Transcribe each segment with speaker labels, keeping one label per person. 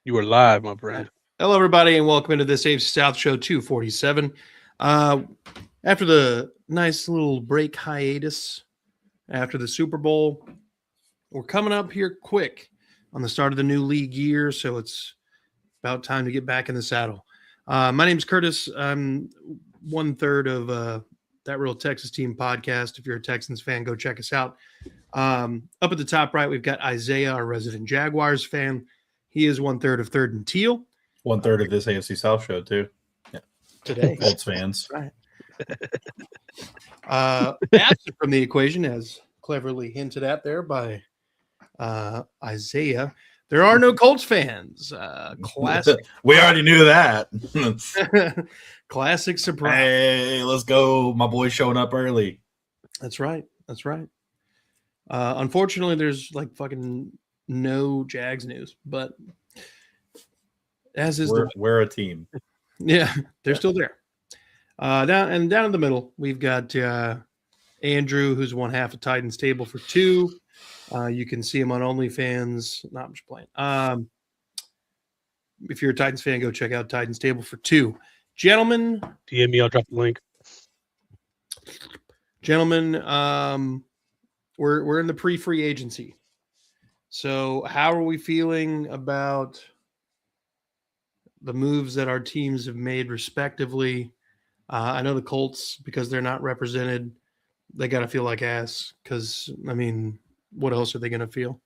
Speaker 1: You are live, my friend.
Speaker 2: Hello, everybody, and welcome into this AFC South show 247. After the nice little break hiatus after the Super Bowl, we're coming up here quick on the start of the new league year, so it's about time to get back in the saddle. My name's Curtis. I'm 1/3 of That Real Texas Team podcast. If you're a Texans fan, go check us out. Up at the top right, we've got Isaiah, our resident Jaguars fan. He is 1/3 of Third and Teal.
Speaker 3: 1/3 of this AFC South show too. Yeah,
Speaker 2: Today,
Speaker 3: Colts fans.
Speaker 2: Right. Absent from the equation, as cleverly hinted at there by Isaiah, there are no Colts fans. Classic.
Speaker 3: We already knew that.
Speaker 2: Classic surprise.
Speaker 3: Hey, let's go. My boy's showing up early.
Speaker 2: That's right. That's right. Unfortunately, there's like fucking no Jags news, but as is
Speaker 3: we're a team.
Speaker 2: Yeah, they're still there. Down in the middle, we've got Andrew, who's one half of Titans Table for Two. You can see him on OnlyFans. Not much playing. If you're a Titans fan, go check out Titans Table for Two. Gentlemen,
Speaker 1: DM me, I'll drop the link.
Speaker 2: Gentlemen, we're in the pre-free agency. So how are we feeling about the moves that our teams have made respectively? I know the Colts, because they're not represented, they got to feel like ass because, I mean, what else are they going to feel?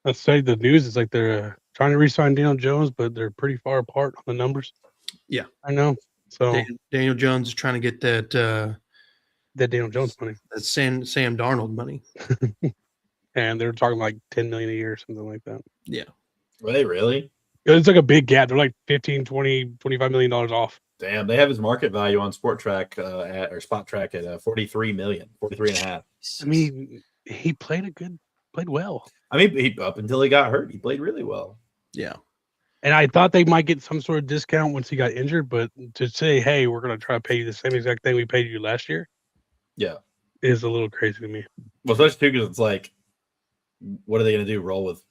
Speaker 1: Let's say the news is like they're trying to re-sign Daniel Jones, but they're pretty far apart on the numbers.
Speaker 2: Yeah.
Speaker 1: I know. So
Speaker 2: Daniel Jones is trying to get that
Speaker 1: Daniel Jones money.
Speaker 2: That Sam Darnold money.
Speaker 1: And they're talking like $10 million a year or something like that.
Speaker 2: Yeah.
Speaker 3: Were they really?
Speaker 1: It's like a big gap. They're like 15, 20, $25 million off.
Speaker 3: Damn, they have his market value on Spot Track at 43 million, 43 and a half.
Speaker 1: I mean, he played well.
Speaker 3: I mean, up until he got hurt, he played really well.
Speaker 2: Yeah.
Speaker 1: And I thought they might get some sort of discount once he got injured, but to say, hey, we're going to try to pay you the same exact thing we paid you last year.
Speaker 3: Yeah.
Speaker 1: Is a little crazy to me.
Speaker 3: Well, especially too, because it's like, what are they going to do? Roll with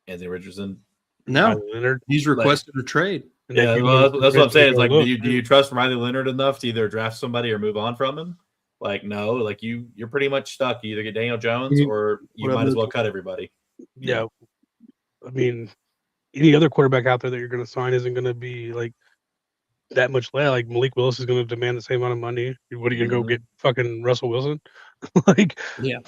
Speaker 3: Anthony Richardson?
Speaker 2: No,
Speaker 1: Leonard.
Speaker 2: He's requested a trade.
Speaker 3: Yeah, well, that's what I'm saying. It's like, do you trust Riley Leonard enough to either draft somebody or move on from him? Like, no, like you're pretty much stuck. You either get Daniel Jones or you might as well cut everybody.
Speaker 1: Yeah. I mean, any other quarterback out there that you're going to sign isn't going to be like that much less. Like Malik Willis is going to demand the same amount of money. What are you going to go get fucking Russell Wilson? Like,
Speaker 2: yeah.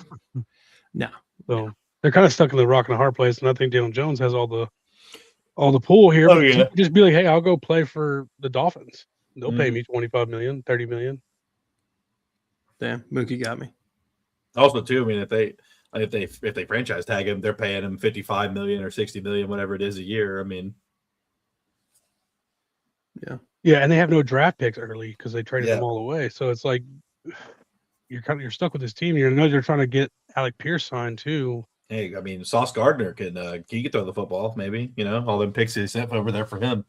Speaker 2: No.
Speaker 1: So they're kind of stuck in the rock and a hard place. And I think Daniel Jones has all the pull here.
Speaker 3: Oh, yeah.
Speaker 1: Just be like, hey, I'll go play for the Dolphins. They'll pay me $25 million, $30 million.
Speaker 2: Damn, Mookie got me.
Speaker 3: Also, too, I mean, if they franchise tag him, they're paying him $55 million or $60 million, whatever it is a year. I mean,
Speaker 1: yeah, and they have no draft picks early because they traded them all away. So it's like you're stuck with this team. You know you're trying to get Alec Pierce signed too.
Speaker 3: Hey, I mean, Sauce Gardner can throw the football, maybe. You know, all them picks he sent over there for him.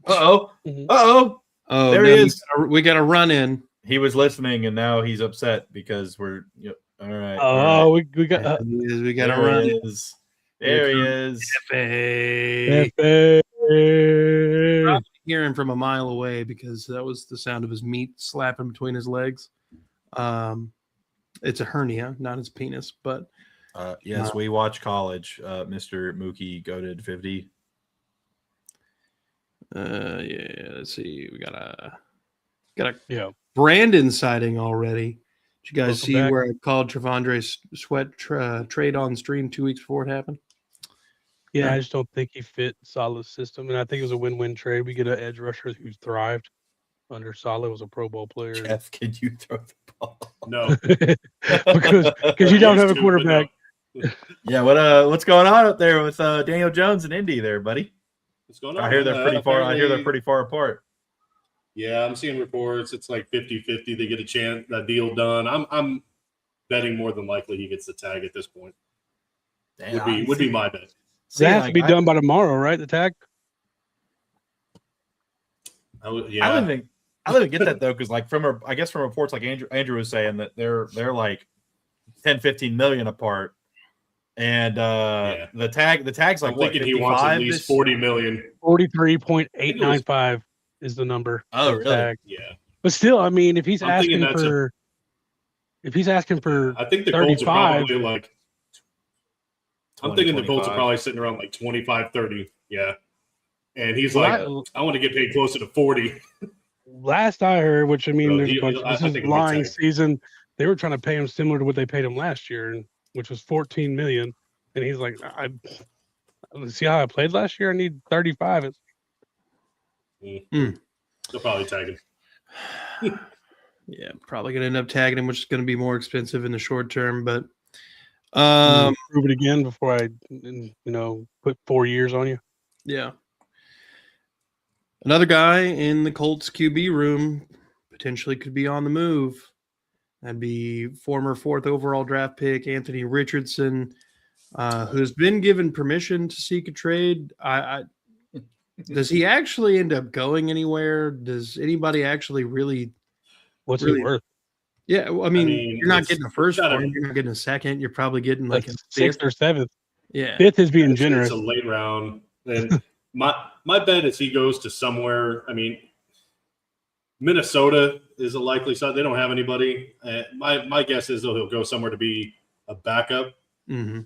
Speaker 3: Oh, there he is.
Speaker 2: We got a run in.
Speaker 3: He was listening, and now he's upset because we're all right.
Speaker 1: Oh, we got
Speaker 2: we got a run.
Speaker 3: There he is.
Speaker 2: Probably hear him from a mile away because that was the sound of his meat slapping between his legs. It's a hernia, not his penis, but
Speaker 3: yes, we watch college. Mr. Mookie goated 50.
Speaker 2: Yeah. Let's see. We got a Brandon sighting already. Did you guys see where I called Trevondre Sweat trade on stream 2 weeks before it happened?
Speaker 1: Yeah, I just don't think he fit Saleh's system, and I think it was a win-win trade. We get an edge rusher who's thrived under Saleh, was a Pro Bowl player.
Speaker 3: Jeff, can you throw the ball?
Speaker 4: No,
Speaker 1: because you don't have a quarterback.
Speaker 3: Yeah, what's going on up there with Daniel Jones and Indy there, buddy?
Speaker 4: What's going on?
Speaker 3: I hear they're pretty far. I hear they're pretty far apart.
Speaker 4: Yeah, I'm seeing reports. It's like 50-50. They get a deal done. I'm betting more than likely he gets the tag at this point.
Speaker 3: Damn,
Speaker 4: would be my bet.
Speaker 1: That has to be done by tomorrow, right? The tag.
Speaker 4: Yeah.
Speaker 3: I don't even get that though, because like from reports like Andrew was saying that they're like 10-15 million apart. And the tag's like
Speaker 4: I'm
Speaker 3: what,
Speaker 4: thinking he wants at
Speaker 3: 55
Speaker 4: least
Speaker 3: this
Speaker 4: 40 million.
Speaker 1: 43.895 is the number.
Speaker 3: Oh,
Speaker 1: for the
Speaker 3: really?
Speaker 1: tag.
Speaker 4: Yeah.
Speaker 1: But still, I mean, if he's
Speaker 4: I'm thinking
Speaker 1: asking
Speaker 4: that's
Speaker 1: for
Speaker 4: I think the Colts are
Speaker 1: 35,
Speaker 4: probably like. I'm thinking the Colts are probably sitting around like 25, 30. Yeah. And he's like, I want to get paid closer to 40.
Speaker 1: last I heard, which I mean,
Speaker 4: Bro,
Speaker 1: there's a bunch. This is lying season. They were trying to pay him similar to what they paid him last year, which was 14 million. And he's like, I see how I played last year. I need 35.
Speaker 4: They'll probably tag him.
Speaker 2: Yeah, probably gonna end up tagging him, which is gonna be more expensive in the short term. But
Speaker 1: prove it again before I, put 4 years on you.
Speaker 2: Yeah. Another guy in the Colts QB room potentially could be on the move. That'd be former 4th overall draft pick Anthony Richardson, who has been given permission to seek a trade. Does he actually end up going anywhere? Does anybody actually really?
Speaker 1: What's he worth?
Speaker 2: Yeah, well, I mean, you're not getting a first for him. You're not getting a second. You're probably getting like a
Speaker 1: 6th or 7th.
Speaker 2: Yeah,
Speaker 1: 5th is being generous.
Speaker 4: It's a late round. And my bet is he goes to somewhere. I mean, Minnesota is a likely side. They don't have anybody. My guess is he'll go somewhere to be a backup.
Speaker 2: Mm-hmm.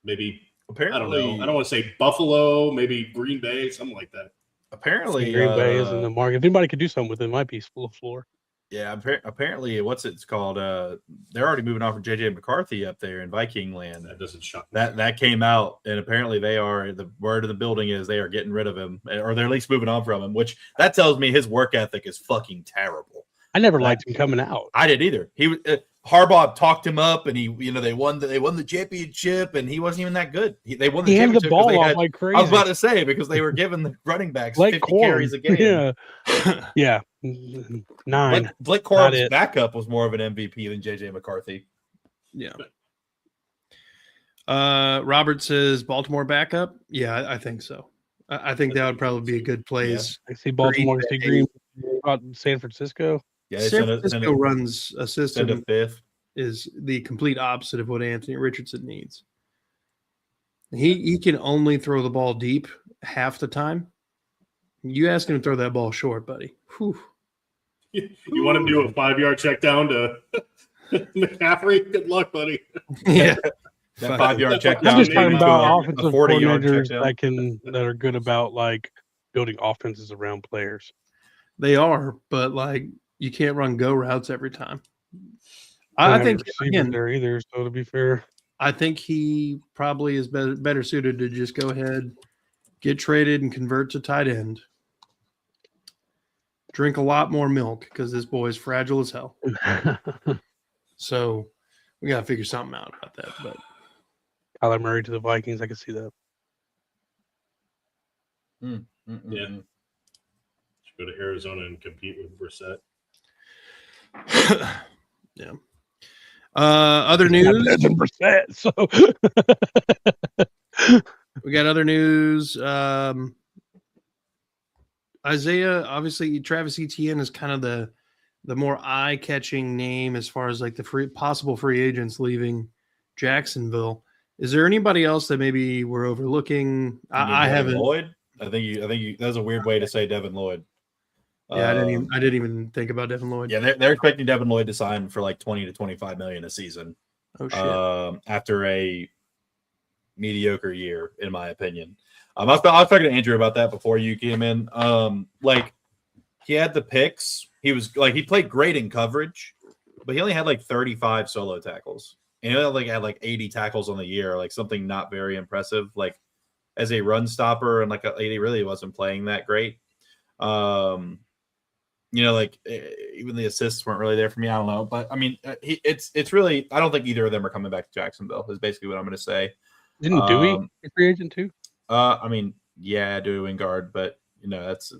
Speaker 4: Maybe
Speaker 3: apparently,
Speaker 4: I don't know. I don't want to say Buffalo. Maybe Green Bay, something like that.
Speaker 3: Apparently,
Speaker 1: Green Bay is in the market. If anybody could do something with it, might be full of floor.
Speaker 3: Yeah, apparently, what's it's called? They're already moving on from JJ McCarthy up there in Viking land.
Speaker 4: That doesn't shock me.
Speaker 3: That came out, and apparently the word of the building is they are getting rid of him, or they're at least moving on from him. Which that tells me his work ethic is fucking terrible.
Speaker 1: I never liked him coming out.
Speaker 3: I didn't either. He was Harbaugh talked him up, and they won the championship, and he wasn't even that good. They won the championship.
Speaker 1: The ball off like crazy.
Speaker 3: I was about to say because they were giving the running backs 50 carries a game.
Speaker 1: Yeah, 9.
Speaker 3: Blake Corum's backup was more of an MVP than JJ McCarthy.
Speaker 2: Yeah. Robert says Baltimore backup. Yeah, I think so. I think that would probably be a good place.
Speaker 1: Yeah. I see Baltimore. I see Green. About San Francisco.
Speaker 2: Yeah, San Francisco runs a system is the complete opposite of what Anthony Richardson needs. He can only throw the ball deep half the time. You ask him to throw that ball short, buddy. Whew.
Speaker 4: You want him to do a 5-yard check down to McCaffrey? Good luck, buddy.
Speaker 2: Yeah.
Speaker 3: That 5-yard check down.
Speaker 1: I'm just talking about offensive coordinators that are good about like building offenses around players.
Speaker 2: They are, but like you can't run go routes every time. I think again
Speaker 1: there either. So to be fair,
Speaker 2: I think he probably is better suited to just go ahead, get traded, and convert to tight end. Drink a lot more milk because this boy is fragile as hell. So we got to figure something out about that. But
Speaker 1: Kyler Murray to the Vikings, I can see that.
Speaker 4: Yeah. Should go to Arizona and compete with Brissett.
Speaker 2: Yeah. Other news.
Speaker 1: Brissett, so
Speaker 2: we got other news. Isaiah, obviously, Travis Etienne is kind of the more eye-catching name as far as like the possible free agents leaving Jacksonville. Is there anybody else that maybe we're overlooking? I haven't.
Speaker 3: Lloyd. I think you. That's a weird way to say Devin Lloyd.
Speaker 2: Yeah, I didn't even think about Devin Lloyd.
Speaker 3: Yeah, they're expecting Devin Lloyd to sign for like 20 to 25 million a season.
Speaker 2: Oh shit!
Speaker 3: After a mediocre year, in my opinion. I was talking to Andrew about that before you came in. Like he had the picks. He played great in coverage, but he only had like 35 solo tackles. And he only had like 80 tackles on the year, like something not very impressive. Like as a run stopper, and he really wasn't playing that great. Like even the assists weren't really there for me. I don't know, but I mean, it's really. I don't think either of them are coming back to Jacksonville. Is basically what I'm going to say.
Speaker 1: Didn't Dewey a free agent too?
Speaker 3: I mean, yeah, Dewey Wingard, but that's.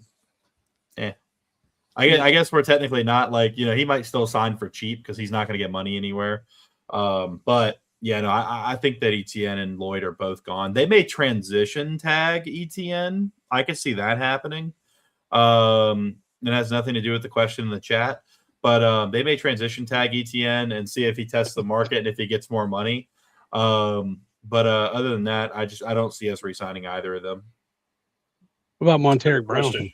Speaker 3: I guess we're technically not like he might still sign for cheap because he's not going to get money anywhere. But yeah, no, I think that Etienne and Lloyd are both gone. They may transition tag Etienne. I could see that happening. It has nothing to do with the question in the chat, but they may transition tag Etienne and see if he tests the market and if he gets more money. But other than that, I don't see us re-signing either of them.
Speaker 1: What about Monteric Brown?
Speaker 4: Question.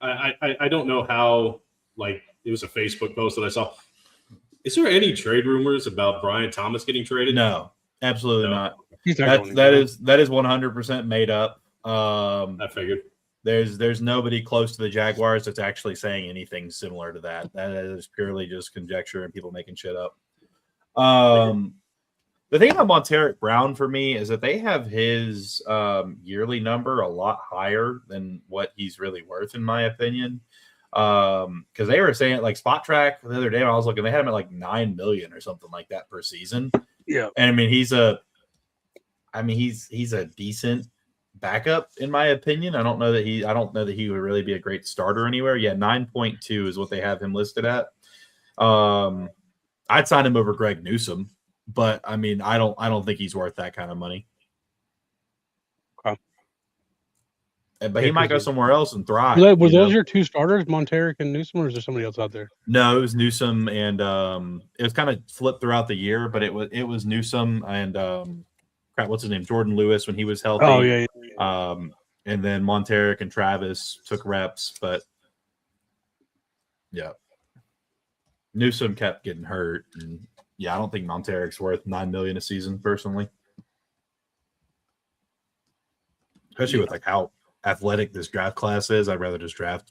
Speaker 4: I don't know how, like, it was a Facebook post that I saw. Is there any trade rumors about Brian Thomas getting traded?
Speaker 3: No, absolutely not.
Speaker 1: He's not
Speaker 3: That
Speaker 1: going
Speaker 3: is 100% made up.
Speaker 4: I figured.
Speaker 3: There's nobody close to the Jaguars that's actually saying anything similar to that. That is purely just conjecture and people making shit up. The thing about Monteric Brown for me is that they have his yearly number a lot higher than what he's really worth, in my opinion. Because they were saying, like, Spot Track the other day when I was looking, they had him at like $9 million or something like that per season.
Speaker 1: Yeah,
Speaker 3: and I mean he's a decent backup, in my opinion. I don't know that he would really be a great starter anywhere. Yeah, 9.2 is what they have him listed at. I'd sign him over Greg Newsome, but I mean, I don't think he's worth that kind of money.
Speaker 1: Okay.
Speaker 3: But he might go somewhere else and thrive.
Speaker 1: Were those your two starters, Monteric and Newsome, or is there somebody else out there?
Speaker 3: No, it was Newsome, and it was kind of flipped throughout the year, but it was Newsome and what's his name, Jordan Lewis when he was healthy.
Speaker 1: Oh yeah.
Speaker 3: And then Monteric and Travis took reps, but yeah, Newsome kept getting hurt, and yeah, I don't think Monteric's worth $9 million a season personally, especially with like how athletic this draft class is. I'd rather just draft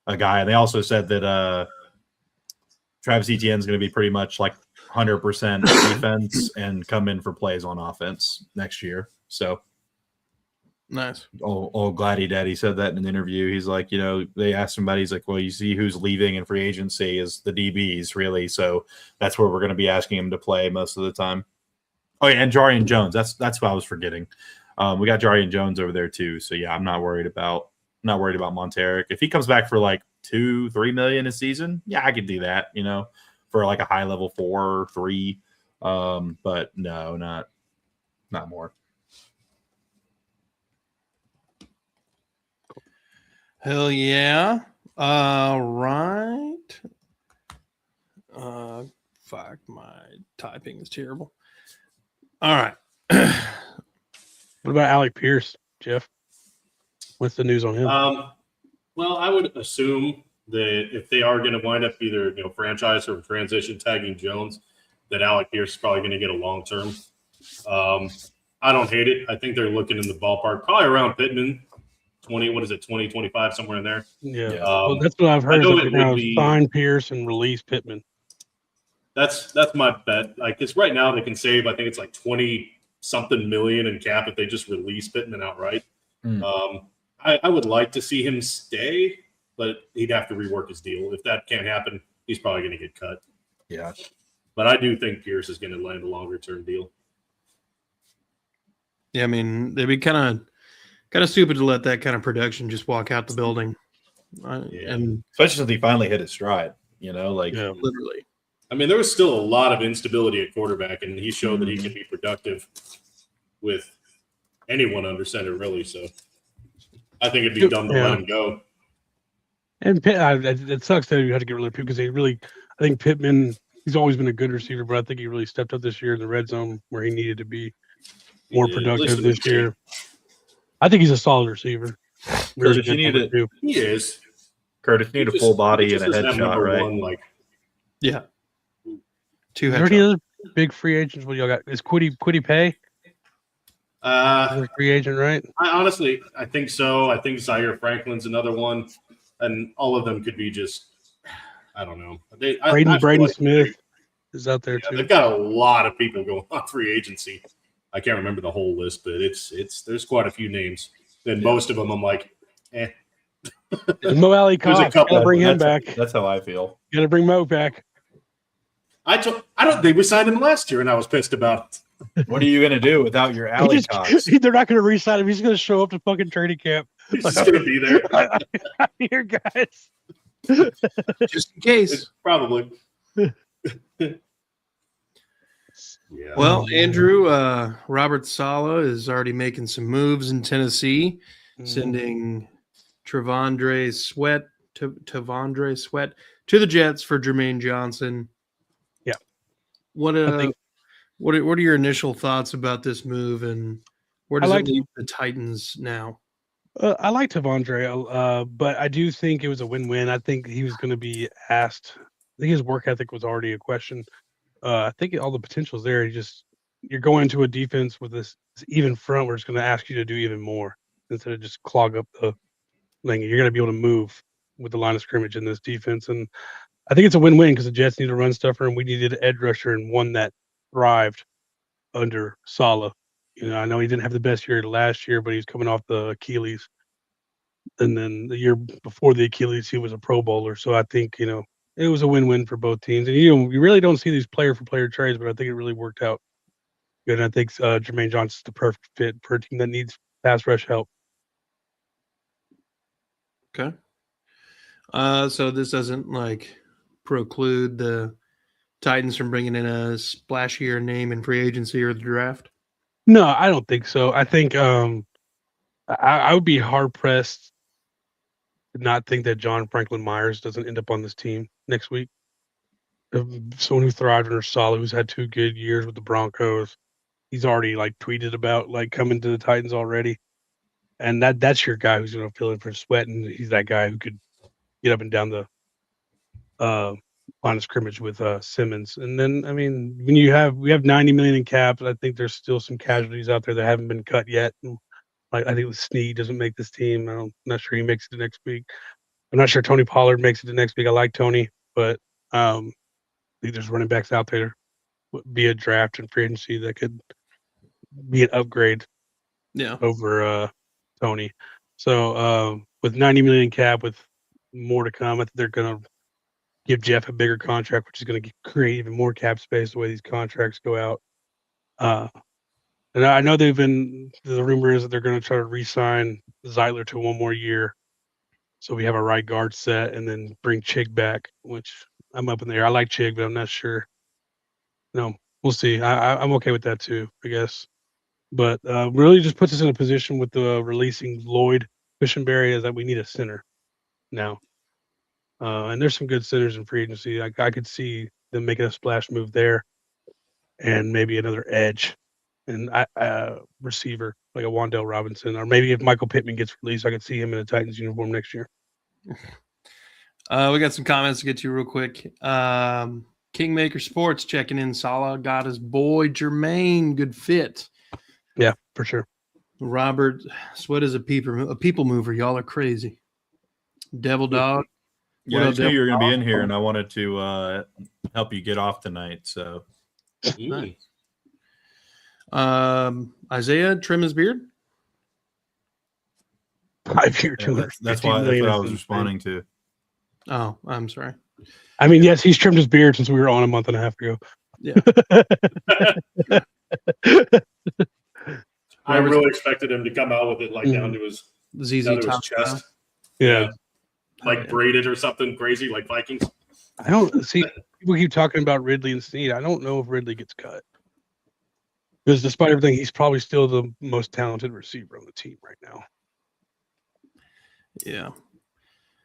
Speaker 3: a guy. And they also said that Travis Etienne's going to be pretty much like 100% defense and come in for plays on offense next year. So
Speaker 2: Nice.
Speaker 3: old Gladdy Daddy said that in an interview. He's like, they asked somebody, he's like, well, you see who's leaving in free agency is the DBs, really. So that's where we're going to be asking him to play most of the time. Oh yeah, and Jarian Jones. That's what I was forgetting. We got Jarian Jones over there too. So yeah, I'm not worried about Monteric. If he comes back for like $2-3 million a season, yeah, I could do that, for like a high level 4 or 3. But no, not more.
Speaker 2: Hell yeah. All right. Fuck, my typing is terrible. All right.
Speaker 1: What about Alec Pierce, Jeff? What's the news on him?
Speaker 4: Well, I would assume that if they are going to wind up either franchise or transition tagging Jones, that Alec Pierce is probably going to get a long term. I don't hate it. I think they're looking in the ballpark, probably around Pittman. 2025, somewhere in there.
Speaker 1: Yeah. Well, that's what I've heard. Sign Pierce and release Pittman.
Speaker 4: That's my bet. Like, it's right now they can save, I think it's like 20-something million in cap if they just release Pittman outright. I would like to see him stay, but he'd have to rework his deal. If that can't happen, he's probably going to get cut.
Speaker 3: Yeah.
Speaker 4: But I do think Pierce is going to land a longer-term deal.
Speaker 2: Yeah, I mean, they'd be kind of stupid to let that kind of production just walk out the building. And
Speaker 3: especially since he finally hit his stride,
Speaker 2: literally.
Speaker 4: I mean, there was still a lot of instability at quarterback, and he showed that he can be productive with anyone under center, really. So I think it'd be dumb to let him go.
Speaker 1: And it sucks that you had to get rid of Pittman because I think Pittman, he's always been a good receiver, but I think he really stepped up this year in the red zone where he needed to be more productive this year. I think he's a solid receiver.
Speaker 3: Curtis, you need to.
Speaker 4: He is.
Speaker 3: Curtis, you need a full body and a headshot, right?
Speaker 2: Yeah. 2
Speaker 1: headshots. Are there any other big free agents? What y'all got? Is Quiddy Pay? Free agent, right?
Speaker 4: I think so. I think Zaire Franklin's another one, and all of them could be just. I don't know.
Speaker 1: Braden Smith is out there too.
Speaker 4: They've got a lot of people going on free agency. I can't remember the whole list, but there's quite a few names. And most of them I'm like, eh.
Speaker 1: Mo Alley Cox, gotta bring him back.
Speaker 3: That's how I feel.
Speaker 1: You gotta bring Mo back.
Speaker 4: I don't think we signed him last year, and I was pissed about
Speaker 3: it. What are you gonna do without your Alley Cox?
Speaker 1: They're not gonna re-sign him. He's gonna show up to fucking training camp.
Speaker 4: He's just gonna be there.
Speaker 1: I'm here, guys.
Speaker 2: Just in case.
Speaker 4: Probably.
Speaker 2: Yeah. Well, Andrew, Robert Saleh is already making some moves in Tennessee, sending Tavondre Sweat to the Jets for Jermaine Johnson.
Speaker 1: Yeah.
Speaker 2: What What are your initial thoughts about this move, and where
Speaker 1: I
Speaker 2: does it
Speaker 1: like
Speaker 2: leave the Titans now?
Speaker 1: I like Tavondre, but I do think it was a win-win. I think he was going to be asked. I think his work ethic was already a question. I think all the potential's there. You're going into a defense with this even front where it's going to ask you to do even more instead of just clog up the thing. You're going to be able to move with the line of scrimmage in this defense, and I think it's a win-win because the Jets need a run stuffer, and we needed an edge rusher and one that thrived under Saleh. I know he didn't have the best year last year, but he's coming off the Achilles, and then the year before the Achilles, he was a Pro Bowler. So I think it was a win-win for both teams. And you really don't see these player-for-player trades, but I think it really worked out good. And I think Jermaine Johnson's the perfect fit for a team that needs pass rush help.
Speaker 2: Okay. So this doesn't preclude the Titans from bringing in a splashier name in free agency or the draft?
Speaker 1: No, I don't think so. I think I would be hard pressed to not think that John Franklin Myers doesn't end up on this team next week. Someone who thrived under Saleh, who's had 2 good years with the Broncos. He's already tweeted about coming to the Titans already, and that's your guy who's going to fill in for Sweat, and he's that guy who could get up and down the line of scrimmage with Simmons. And then when we have $90 million in cap, I think there's still some casualties out there that haven't been cut yet. And, I think Snead doesn't make this team. I'm not sure he makes it next week. I'm not sure Tony Pollard makes it the next week. I like Tony, but I think there's running backs out there via draft and free agency that could be an upgrade over Tony. So with $90 million cap, with more to come, I think they're going to give Jeff a bigger contract, which is going to create even more cap space the way these contracts go out. And I know the rumor is that they're going to try to re-sign Zeitler to 1 more year. So we have a right guard set and then bring Chig back, which I'm up in the air. I like Chig, but I'm not sure. No, we'll see. I'm okay with that too, I guess. But really just puts us in a position with the releasing Lloyd Cushenberry is that we need a center now. And there's some good centers in free agency. I could see them making a splash move there and maybe another edge and receiver like a Wan'Dale Robinson. Or maybe if Michael Pittman gets released, I could see him in a Titans uniform next year.
Speaker 2: We got some comments to get to real quick. Kingmaker Sports checking in. Salah got his boy Jermaine. Good fit.
Speaker 1: Yeah, for sure.
Speaker 2: Robert Sweat is a people mover. Y'all are crazy. Devil Dog.
Speaker 3: Yeah, I just knew you were going to be in here, and I wanted to help you get off tonight. So,
Speaker 2: nice. Isaiah, trim his beard.
Speaker 1: 5 year,
Speaker 3: yeah, that's what I was responding to.
Speaker 2: Oh, I'm sorry.
Speaker 1: Yes, he's trimmed his beard since we were on a month and a half ago.
Speaker 2: Yeah.
Speaker 4: I really expected him to come out with it down to his chest.
Speaker 1: Yeah.
Speaker 4: Braided or something crazy like Vikings.
Speaker 1: I don't see people keep talking about Ridley and Snead. I don't know if Ridley gets cut. Because despite everything, he's probably still the most talented receiver on the team right now.
Speaker 2: Yeah.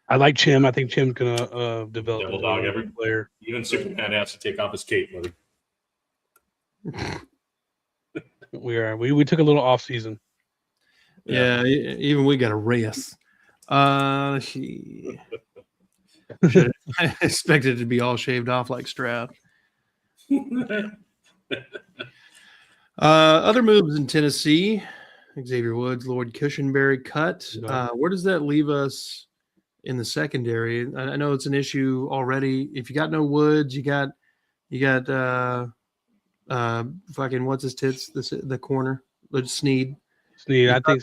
Speaker 1: I like Chim. I think Chim's gonna develop
Speaker 4: Devil Dog every
Speaker 1: player.
Speaker 4: Even Superman has to take off his cape, buddy.
Speaker 1: We took a little off season.
Speaker 2: Yeah, even we got a rest. I expected it to be all shaved off like Stroud. Other moves in Tennessee: Xavier Woods, Lloyd Cushenberry cut. Where does that leave us in the secondary? I know it's an issue already. If you got no Woods, you got fucking what's his tits? The corner, Snead.
Speaker 1: I think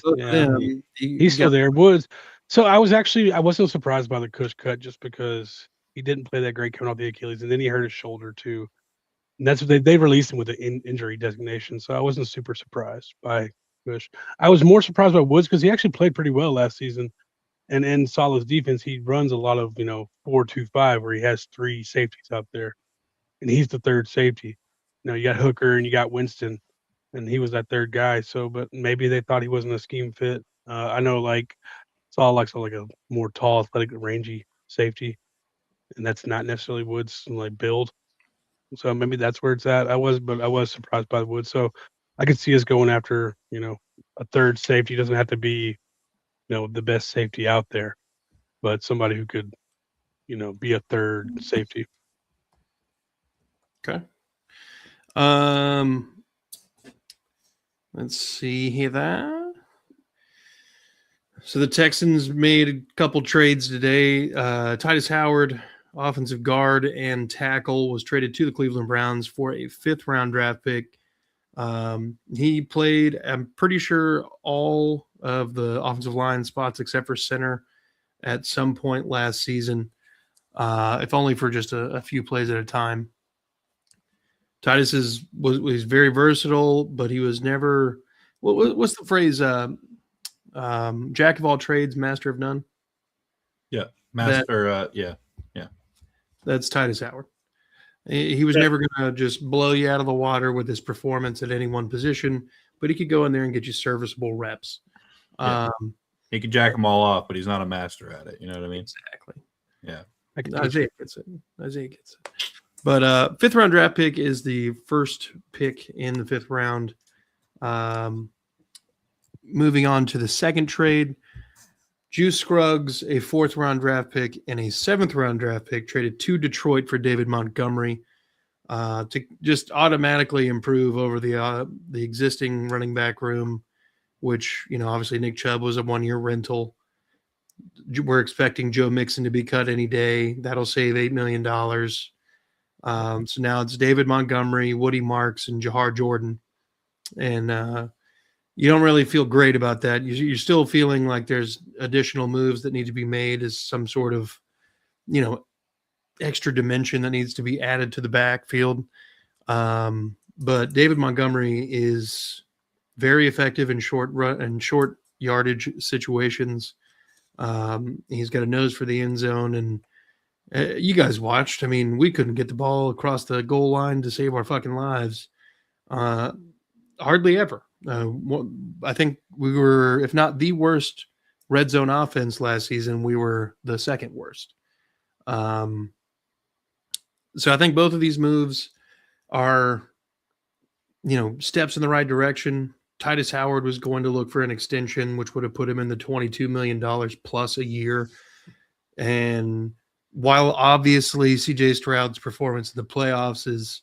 Speaker 1: he's still there. Woods. So I wasn't surprised by the Cush cut just because he didn't play that great coming off the Achilles, and then he hurt his shoulder too. And that's what they released him with the injury designation. So I wasn't super surprised by Cush. I was more surprised by Woods because he actually played pretty well last season. And in Saleh's defense, he runs a lot of 4-2-5 where he has 3 safeties out there, and he's the third safety. You got Hooker and you got Winston, and he was that third guy. So, but maybe they thought he wasn't a scheme fit. I know Saleh likes a more tall, athletic, rangy safety, and that's not necessarily Woods' build. So maybe that's where it's at. I was surprised by the Woods. So I could see us going after, a third safety. Doesn't have to be, the best safety out there, but somebody who could, be a third safety.
Speaker 2: Okay. Let's see here that. So the Texans made a couple trades today. Titus Howard, offensive guard and tackle, was traded to the Cleveland Browns for a 5th-round draft pick. He played, I'm pretty sure, all of the offensive line spots except for center at some point last season, if only for just a few plays at a time. Titus was very versatile, but he was never. What's the phrase? Jack of all trades, master of none.
Speaker 3: Yeah, master. Yeah,
Speaker 2: that's Titus Howard. He was never going to just blow you out of the water with his performance at any one position, but he could go in there and get you serviceable reps.
Speaker 3: Yeah. He could jack them all off, but he's not a master at it. You know what I mean?
Speaker 2: Exactly.
Speaker 3: Yeah.
Speaker 2: Isaiah gets it. But 5th-round draft pick is the first pick in the 5th round. Moving on to the second trade, Juice Scruggs, a 4th-round draft pick and a 7th-round draft pick, traded to Detroit for David Montgomery to just automatically improve over the existing running back room, which, obviously Nick Chubb was a 1-year rental. We're expecting Joe Mixon to be cut any day. That'll save $8 million. So now it's David Montgomery, Woody Marks, and Jahar Jordan. And you don't really feel great about that. You're still feeling like there's additional moves that need to be made as some sort of, extra dimension that needs to be added to the backfield. But David Montgomery is very effective in short short yardage situations. He's got a nose for the end zone, and you guys watched. I mean, we couldn't get the ball across the goal line to save our fucking lives. Hardly ever. I think we were, if not the worst red zone offense last season, we were the second worst. So I think both of these moves are, steps in the right direction. Titus Howard was going to look for an extension, which would have put him in the $22 million plus a year. And while obviously CJ Stroud's performance in the playoffs is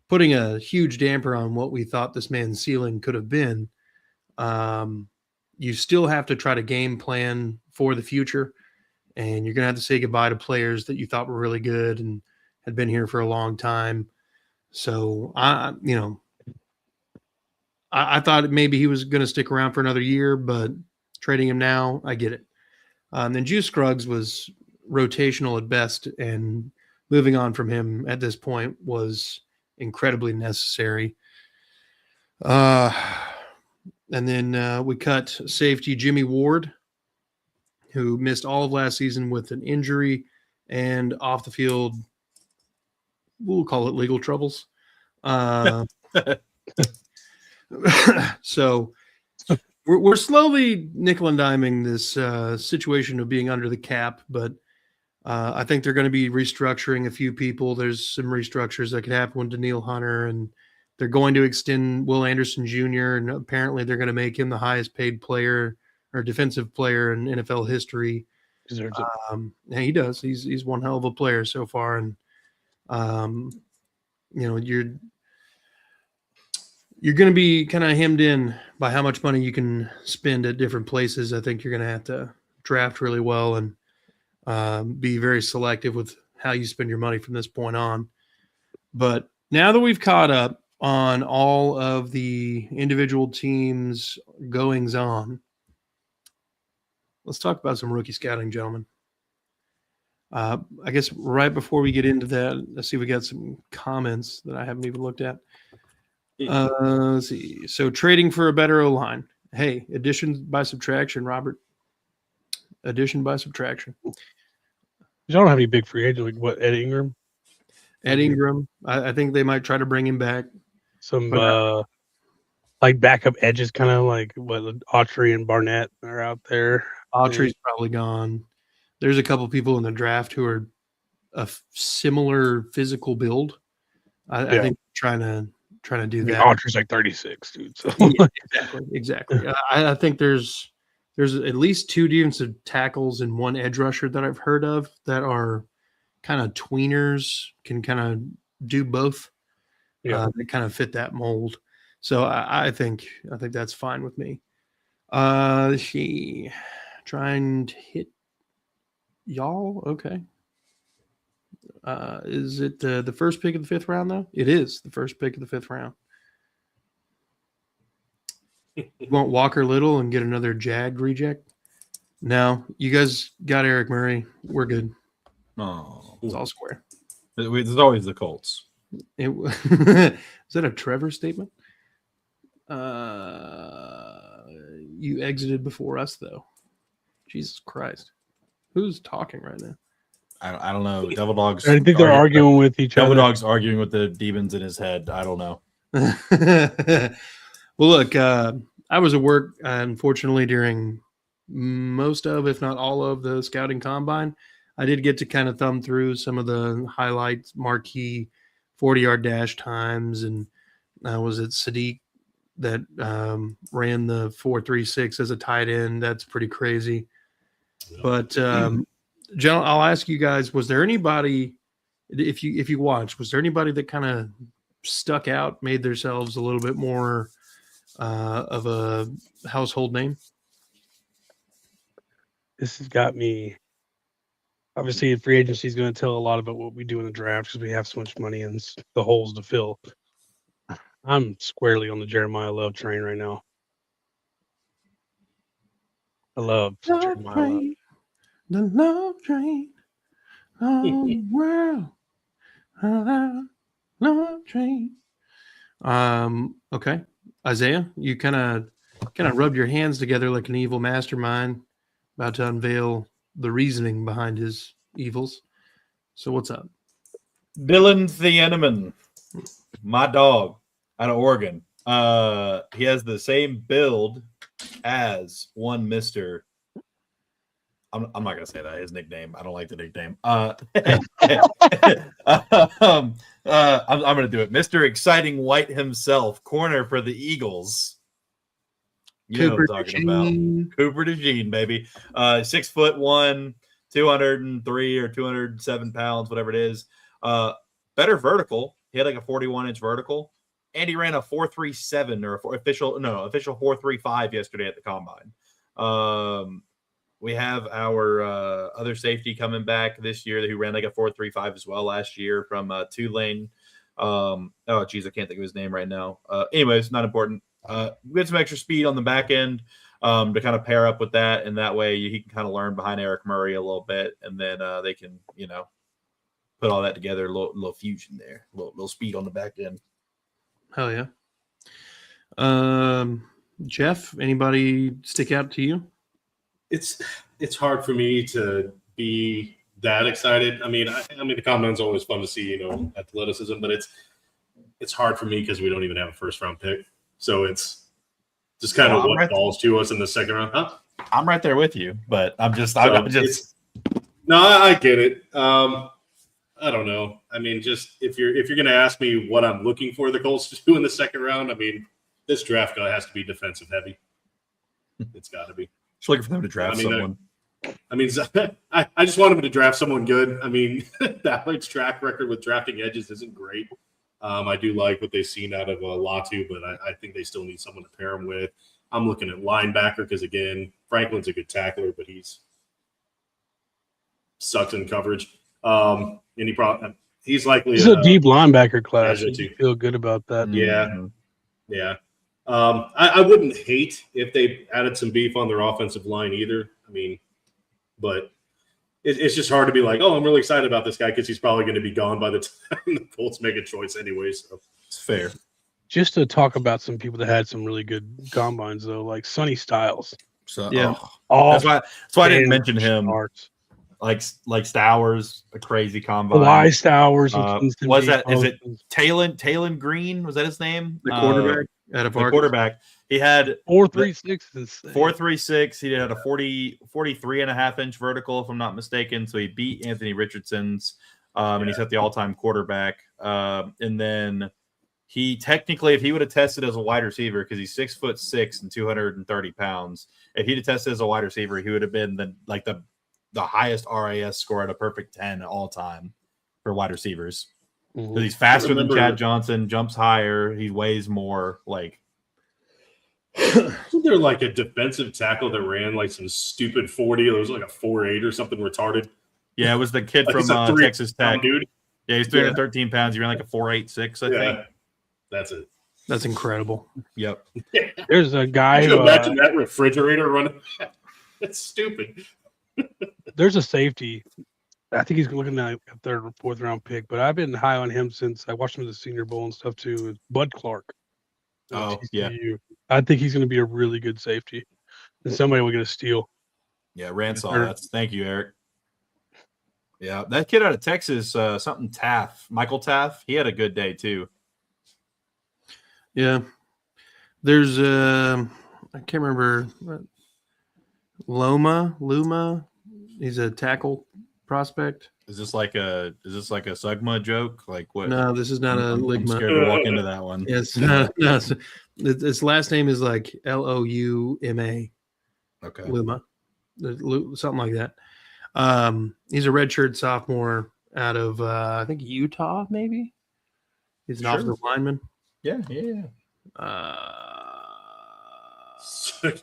Speaker 2: putting a huge damper on what we thought this man's ceiling could have been, you still have to try to game plan for the future. And you're going to have to say goodbye to players that you thought were really good and had been here for a long time. So, I thought maybe he was going to stick around for another year, but trading him now, I get it. And then Juice Scruggs was rotational at best, and moving on from him at this point was incredibly necessary. And then we cut safety Jimmy Ward, who missed all of last season with an injury and off the field, we'll call it legal troubles. So we're slowly nickel and diming this situation of being under the cap, but I think they're going to be restructuring a few people. There's some restructures that could happen with Daniil Hunter, and they're going to extend Will Anderson Jr., and apparently they're going to make him the highest paid player or defensive player in NFL history.
Speaker 1: Deserves it.
Speaker 2: Yeah, he does. He's one hell of a player so far, and you're going to be kind of hemmed in by how much money you can spend at different places. I think you're going to have to draft really well and be very selective with how you spend your money from this point on. But now that we've caught up on all of the individual teams' goings on, let's talk about some rookie scouting, gentlemen. I guess right before we get into that, let's see, we got some comments that I haven't even looked at. Let's see. So trading for a better O-line. Hey, addition by subtraction, Robert. Addition by subtraction.
Speaker 1: You don't have any big free agents like what, Ed Ingram?
Speaker 2: Ed Ingram. I think they might try to bring him back.
Speaker 1: Some like backup edges, kind of like what Autry and Barnett are out there.
Speaker 2: Autry's probably gone. There's a couple people in the draft who are a similar physical build. I think trying to do
Speaker 1: I mean,
Speaker 2: that.
Speaker 1: Autry's like 36, dude. So
Speaker 2: Yeah, exactly. I think there's at least 2 defensive tackles and 1 edge rusher that I've heard of that are kind of tweeners, can kind of do both.
Speaker 1: yeah,
Speaker 2: That kind of fit that mold. So I think that's fine with me. She trying to hit y'all. Okay. Is it the first pick of the 5th round though? It is the first pick of the 5th round. You want Walker Little and get another Jag reject? No, you guys got Eric Murray. We're good.
Speaker 3: Oh,
Speaker 2: It's all square.
Speaker 3: there's always the Colts.
Speaker 2: Is that a Trevor statement? You exited before us, though. Jesus Christ. Who's talking right now?
Speaker 3: I don't know. Devil Dogs.
Speaker 1: I think they're arguing with each
Speaker 3: Devil
Speaker 1: other.
Speaker 3: Dogs arguing with the demons in his head. I don't know.
Speaker 2: Well, look, I was at work, unfortunately, during most of, if not all of, the scouting combine. I did get to kind of thumb through some of the highlights, marquee 40-yard dash times, and I was at Sadiq that ran the 4.36 as a tight end. That's pretty crazy. But John, I'll ask you guys: was there anybody, if you watched, was there anybody that kind of stuck out, made themselves a little bit more of a household name?
Speaker 1: This has got me. Obviously, free agency is going to tell a lot about what we do in the draft because we have so much money and the holes to fill. I'm squarely on the Jeremiah Love train right now. I love Jeremiah Love.
Speaker 2: The love train, all the world, love train. Okay, Isaiah, you kind of rubbed your hands together like an evil mastermind, about to unveil the reasoning behind his evils. So what's up?
Speaker 3: Dylan Thieneman, my dog out of Oregon. He has the same build as one Mr. I'm not gonna say that his nickname. I don't like the nickname. I'm gonna do it. Mr. Exciting White himself, corner for the Eagles. You know what I'm talking about. Cooper DeJean, baby. 6'1", 203 or 207 pounds, whatever it is. Better vertical. He had like a 41-inch vertical, and he ran a 4.37 or official 4.35 yesterday at the combine. We have our other safety coming back this year who ran like a 4.35 as well last year from Tulane. Oh, geez, I can't think of his name right now. Anyways, not important. We had some extra speed on the back end to kind of pair up with that, and that way he can kind of learn behind Eric Murray a little bit, and then they can, put all that together, a little fusion there, a little speed on the back end.
Speaker 2: Hell yeah. Jeff, anybody stick out to you?
Speaker 4: It's hard for me to be that excited. I mean, the combine's always fun to see, athleticism, but it's hard for me because we don't even have a first round pick. So it's just kind of what falls to us in the second round. Huh?
Speaker 3: I'm right there with you, but I'm just.
Speaker 4: No, I get it. I don't know. I mean, just if you're going to ask me what I'm looking for the Colts to do in the second round, I mean, this draft guy has to be defensive heavy. It's got to be.
Speaker 3: Just looking for them to draft someone.
Speaker 4: I just want him to draft someone good. I mean, Ballard's track record with drafting edges isn't great. I do like what they've seen out of Latu, but I think they still need someone to pair him with. I'm looking at linebacker because, again, Franklin's a good tackler, but he's sucks in coverage. And he's likely
Speaker 1: a deep linebacker class.
Speaker 4: You
Speaker 1: feel good about that.
Speaker 4: Yeah. I wouldn't hate if they added some beef on their offensive line either. I mean, but it's just hard to be like, oh, I'm really excited about this guy because he's probably going to be gone by the time the Colts make a choice anyway. So
Speaker 3: it's fair.
Speaker 1: Just to talk about some people that had some really good combines, though, like Sonny Styles.
Speaker 3: So
Speaker 2: yeah,
Speaker 3: that's why I didn't mention him.
Speaker 1: Starts.
Speaker 3: Like Stowers, a crazy combine.
Speaker 1: Why Stowers?
Speaker 3: Was that? Is it Talon Green? Was that his name?
Speaker 2: The quarterback out of
Speaker 3: the quarterback. He had
Speaker 1: 4.36.
Speaker 3: 4.36. He had a 43.5-inch vertical, if I'm not mistaken. So he beat Anthony Richardson's and he set the all-time quarterback. And then he technically, if he would have tested as a wide receiver, because he's 6'6" and 230 pounds, if he'd have tested as a wide receiver, he would have been the highest RAS score at a perfect 10 all time for wide receivers.
Speaker 1: Mhm.
Speaker 3: He's faster than Chad Johnson, jumps higher, he weighs more. Like,
Speaker 4: Wasn't there like a defensive tackle that ran like some stupid 40? It was like a 4.8 or something retarded.
Speaker 3: yeah, it was the kid
Speaker 4: Like
Speaker 3: from
Speaker 4: he's a
Speaker 3: Texas Tech.
Speaker 4: dude.
Speaker 3: Yeah, he's 313 pounds. He ran like a 4.86, I think.
Speaker 4: That's it.
Speaker 2: That's incredible.
Speaker 3: Yep.
Speaker 1: There's a guy.
Speaker 4: Can you imagine that refrigerator running? That's stupid.
Speaker 1: There's a safety. I think he's looking at a third or fourth round pick, but I've been high on him since I watched him at the Senior Bowl and stuff too. It's Bud Clark.
Speaker 3: Oh, yeah.
Speaker 1: I think he's going to be a really good safety, and somebody will get a steal.
Speaker 3: Yeah, Ransaw. Thank you, Eric. Yeah, that kid out of Texas, something Taff, Michael Taff, he had a good day too.
Speaker 2: Yeah. There's I can't remember Luma. He's a tackle prospect.
Speaker 3: Is this like a Sugma joke? Like what?
Speaker 2: No, this is not a
Speaker 3: I'm
Speaker 2: Ligma.
Speaker 3: scared to walk into that one.
Speaker 2: Yes, no, its last name is like Louma.
Speaker 3: Okay.
Speaker 2: Luma, something like that. He's a redshirt sophomore out of I think Utah, maybe. He's an offensive lineman.
Speaker 3: Yeah.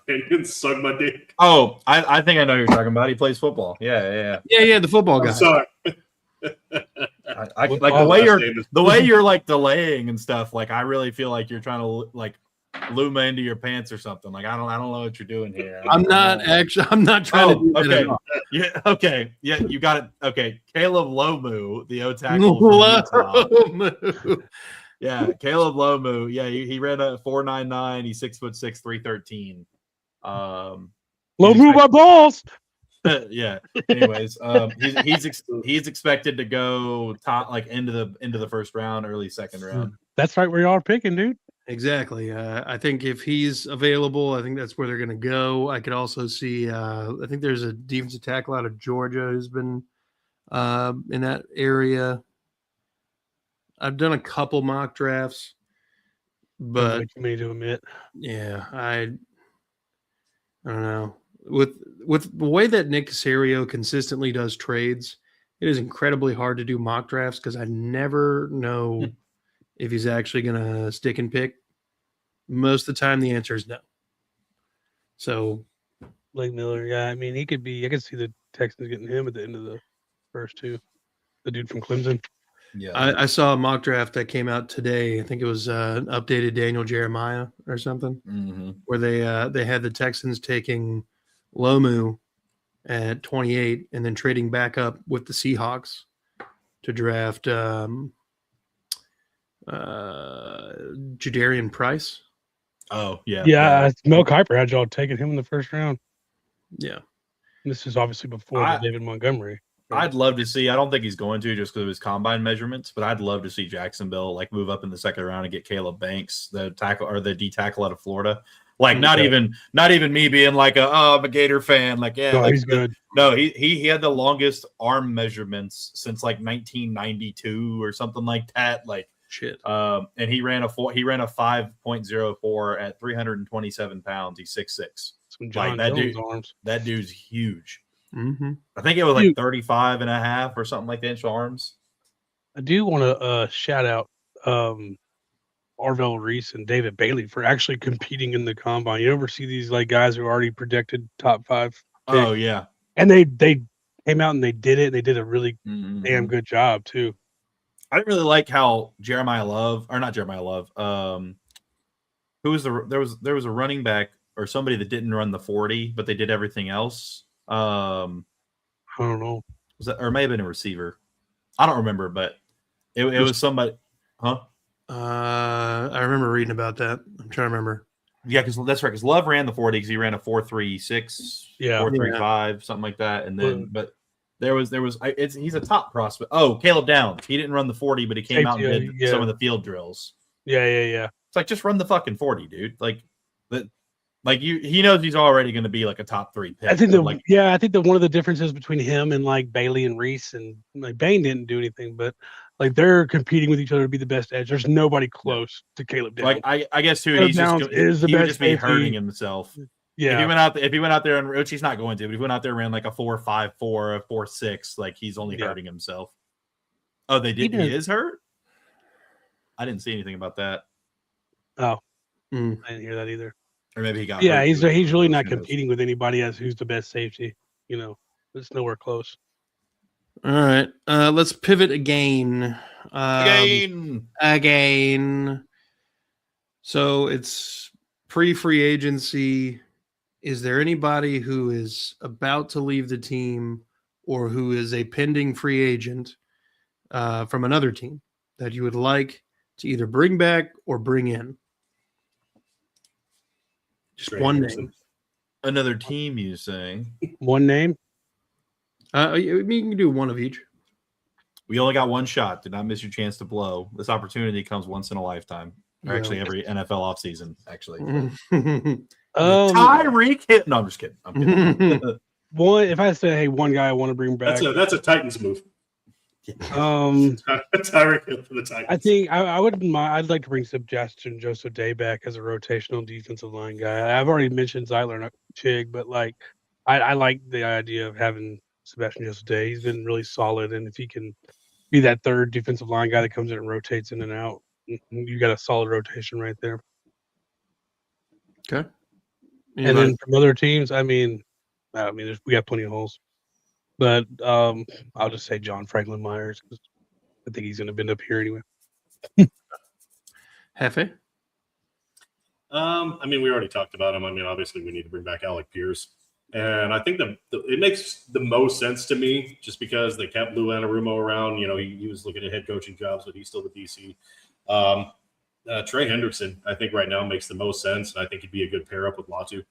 Speaker 4: Can't suck my dick.
Speaker 3: Oh, I think I know who you're talking about. He plays football. Yeah.
Speaker 2: Yeah, the football guy.
Speaker 4: I'm sorry.
Speaker 3: I like the way you're like delaying and stuff. Like I really feel like you're trying to like luma into your pants or something. Like I don't know what you're doing here.
Speaker 2: I'm not trying to do that at all.
Speaker 3: Yeah, okay. Yeah, you got it. Okay. Caleb Lomu, the O tackle from Utah. Yeah, Caleb Lomu. Yeah, he ran a 4.99. He's 6'6", 313.
Speaker 1: Lomu my balls.
Speaker 3: Yeah. Anyways, he's expected to go top like into the first round, early second round.
Speaker 1: That's right where you are picking, dude.
Speaker 2: Exactly. I think if he's available, I think that's where they're going to go. I could also see. I think there's a defensive tackle out of Georgia who's been in that area. I've done a couple mock drafts, but
Speaker 1: too many to admit.
Speaker 2: Yeah, I don't know. With the way that Nick Caserio consistently does trades, it is incredibly hard to do mock drafts because I never know if he's actually going to stick and pick. Most of the time, the answer is no. So,
Speaker 1: Blake Miller, yeah, I mean, he could be. I could see the Texans getting him at the end of the first two. The dude from Clemson.
Speaker 3: Yeah,
Speaker 2: I saw a mock draft that came out today. I think it was updated Daniel Jeremiah or something, where they had the Texans taking Lomu at 28 and then trading back up with the Seahawks to draft Jadarian Price.
Speaker 3: Oh, yeah.
Speaker 1: Yeah, Mel Kiper had y'all taking him in the first round.
Speaker 2: Yeah.
Speaker 1: This is obviously before David Montgomery.
Speaker 3: I'd love to see. I don't think he's going to just because of his combine measurements, but I'd love to see Jacksonville like move up in the second round and get Caleb Banks, the tackle or the D tackle out of Florida. Like not even me being like I'm a Gator fan. Like
Speaker 1: he's good.
Speaker 3: No, he had the longest arm measurements since like 1992 or something like that. Like
Speaker 2: shit.
Speaker 3: And he ran a 5.04 at 327 pounds. He's 6'6".
Speaker 1: Some John Jones arms.
Speaker 3: That dude's huge.
Speaker 2: Mm-hmm.
Speaker 3: I think it was like 35 and a half or something like that inch arms.
Speaker 1: I do want to shout out Arvell Reese and David Bailey for actually competing in the combine. You ever see these like guys who are already projected top 5 picks?
Speaker 3: Oh yeah,
Speaker 1: and they came out and they did it. And they did a really damn good job too.
Speaker 3: I didn't really like how Who was there was a running back or somebody that didn't run the 40, but they did everything else.
Speaker 1: I don't know.
Speaker 3: Was that, or it may have been a receiver? I don't remember, but it was somebody. Huh?
Speaker 2: I remember reading about that. I'm trying to remember.
Speaker 3: Yeah, because that's right. Because Love ran the 40 because he ran a 4.36, 4.35, something like that. And then, but he's a top prospect. Oh, Caleb Downs. He didn't run the 40, but he came out and did some of the field drills.
Speaker 1: Yeah.
Speaker 3: It's like just run the fucking 40, dude. Like that. Like he knows he's already going to be like a top 3 pick.
Speaker 1: I think
Speaker 3: but
Speaker 1: I think that one of the differences between him and like Bailey and Reese and like Bain didn't do anything, but like they're competing with each other to be the best edge. There's nobody close to Caleb Downs.
Speaker 3: like I guess too,
Speaker 1: Caleb
Speaker 3: he's just
Speaker 1: Downs is the
Speaker 3: he would
Speaker 1: best
Speaker 3: just be hurting
Speaker 1: safety.
Speaker 3: himself.
Speaker 1: Yeah,
Speaker 3: If he went out there and which he's not going to, but if he went out there and ran like a 4.54 or a 4.6, like he's only hurting himself. Oh, they did. He is hurt. I didn't see anything about that.
Speaker 1: Oh, I didn't hear that either.
Speaker 3: Or maybe he got.
Speaker 1: Yeah,
Speaker 3: hurt
Speaker 1: he's
Speaker 3: too.
Speaker 1: really not
Speaker 3: Who knows?
Speaker 1: competing with anybody as who's the best safety. You know, it's nowhere close.
Speaker 2: All right. Let's pivot again. Again. So it's pre-free agency. Is there anybody who is about to leave the team or who is a pending free agent from another team that you would like to either bring back or bring in? Just
Speaker 4: Trey
Speaker 2: one
Speaker 4: Henderson.
Speaker 2: name.
Speaker 3: Another team, you saying?
Speaker 1: One name?
Speaker 2: You can do one of each.
Speaker 3: We only got one shot. Did not miss your chance to blow. This opportunity comes once in a lifetime. Or actually, every NFL offseason, actually. Tyreek Hill. No, I'm just kidding. I'm kidding.
Speaker 1: One. If I say, hey, one guy I want to bring back,
Speaker 4: That's a Titans move. Tyreek Hill for the Titans.
Speaker 1: I think I wouldn't mind. I'd like to bring Sebastian Joseph Day back as a rotational defensive line guy. I've already mentioned Zeitler and Chig, but like I like the idea of having Sebastian Joseph Day. He's been really solid, and if he can be that third defensive line guy that comes in and rotates in and out, you got a solid rotation right there.
Speaker 2: Okay.
Speaker 1: And then from other teams, I mean, we got plenty of holes, but I'll just say John Franklin Myers because I think he's going to bend up here anyway.
Speaker 2: Hefe?
Speaker 4: I mean, we already talked about him. I mean, obviously, we need to bring back Alec Pierce. And I think it makes the most sense to me just because they kept Lou Anarumo around. You know, he was looking at head coaching jobs, but he's still the DC. Trey Hendrickson, I think right now makes the most sense. And I think he'd be a good pair up with Latu.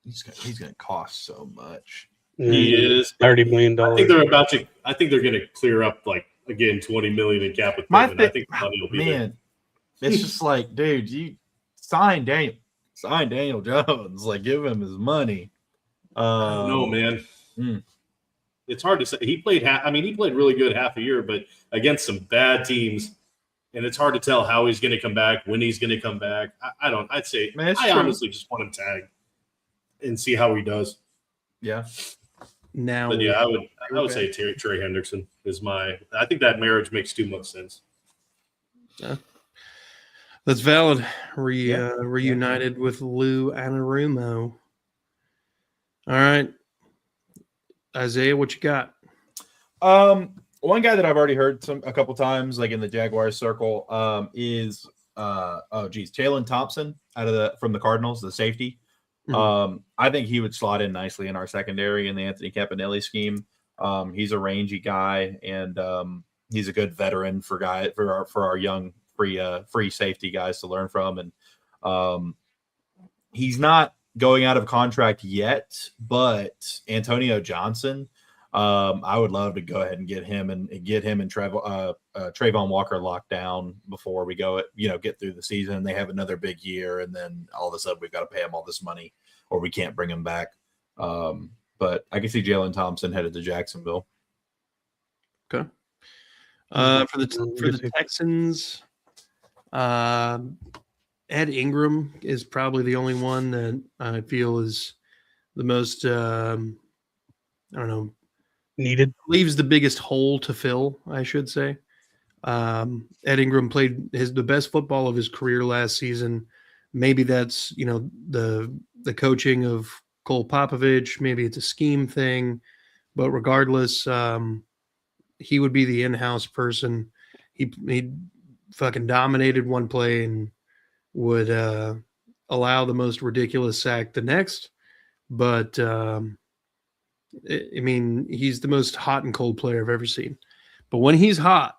Speaker 3: He's going to cost so much.
Speaker 4: He is
Speaker 1: $30 million.
Speaker 4: I think they're going to clear up again $20 million in cap with him. I think the money will be there.
Speaker 3: It's just like, dude, you sign Daniel Jones, like give him his money.
Speaker 4: I don't know, man. It's hard to say. He played really good half a year, but against some bad teams, and it's hard to tell how he's going to come back, when he's going to come back. I honestly just want him tagged and see how he does.
Speaker 3: Yeah.
Speaker 2: Now,
Speaker 4: but yeah, I would say Trey Hendrickson is I think that marriage makes too much sense.
Speaker 2: Yeah. That's valid. Reunited with Lou Anarumo. All right. Isaiah, what you got?
Speaker 3: One guy that I've already heard a couple times, like in the Jaguars circle, is Jalen Thompson from the Cardinals, the safety. Mm-hmm. I think he would slot in nicely in our secondary in the Anthony Campanelli scheme. He's a rangy guy, and he's a good veteran for our young free safety guys to learn from. And he's not going out of contract yet, but Antonio Johnson, I would love to go ahead and get him and Trayvon Walker locked down before we get through the season. They have another big year, and then all of a sudden we've got to pay him all this money, or we can't bring him back. But I can see Jalen Thompson headed to Jacksonville.
Speaker 2: Okay. For the Texans, Ed Ingram is probably the only one that I feel is the most
Speaker 1: needed.
Speaker 2: Leaves the biggest hole to fill, I should say. Ed Ingram played the best football of his career last season. Maybe that's the coaching of Cole Popovich. Maybe it's a scheme thing, but regardless, he would be the in-house person. He fucking dominated one play and would allow the most ridiculous sack the next. But he's the most hot and cold player I've ever seen. But when he's hot,